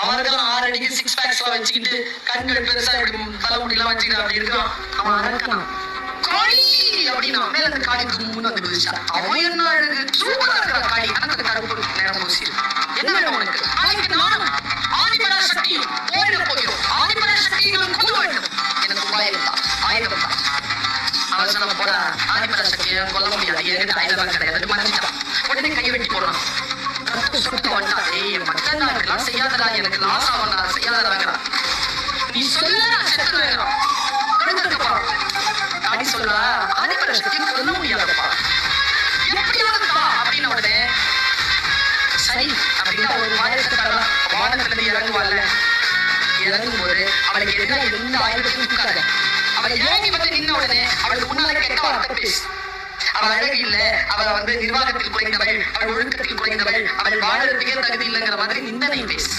அவர்கள் 6 அடிக்கு 6 பேக்ஸ் எல்லாம் வச்சுக்கிட்டு கண்கள் பெருசா தலைமுடி எல்லாம் வச்சுக்கிட்டு அப்படி இருக்கான். அவன் அரக்கணும் காளி அப்படின்னா மேல அந்த காளிக்கு முன்னு வந்து விதிச்சா. அவன் என்ன அழகு சூப்பரா இருக்கிற காளி. ஆனா அந்த கருப்பு நேரம் பூசி என்ன வேணும் உனக்கு? நாளைக்கு நானும் ஆதிபரா சக்தி போயிட போகிறோம். ஆதிபரா சக்திகளும் கொல்ல வேண்டும். எனக்கு உபாயம் தான், ஆயுதம் தான். அவன் சொன்ன போட ஆதிபரா சக்தியை கொல்ல முடியாது, என்கிட்ட ஆயுதம் கிடையாது மறைஞ்சிட்டான். உடனே கை வெட்டி போடுறான். சுட்டு வந்தா மக்கள் நாட்டுலாம் செய்யாதடா, எனக்கு லாஸ் ஆகண்டா, செய்யாதடா. நீ சொல்ல செத்துறான் அப்படி சொல்றா. ஆதிபரா சக்தியை கொல்ல முடியாதப்பா, எப்படியாவதுப்பா அப்படின்னு உடனே சரி அப்படின்னா ஒரு வானத்துல இருந்து இறங்குவாள். இறங்கும் போது அவளுக்கு எதிராக எந்த ஆயுதத்தையும் தூக்காத. அவள் இறங்கி வந்து நின்ன உடனே அவளுக்கு முன்னால கெட்ட வார்த்தை பேசு. அவள் அழகு இல்ல, அவள் வந்து நிர்வாகத்தில் குறைந்தவள், அவள் ஒழுக்கத்தில் குறைந்தவள், அவள் வாழறதுக்கே தகுதி இல்லைங்கிற மாதிரி நிந்தனை பேசு.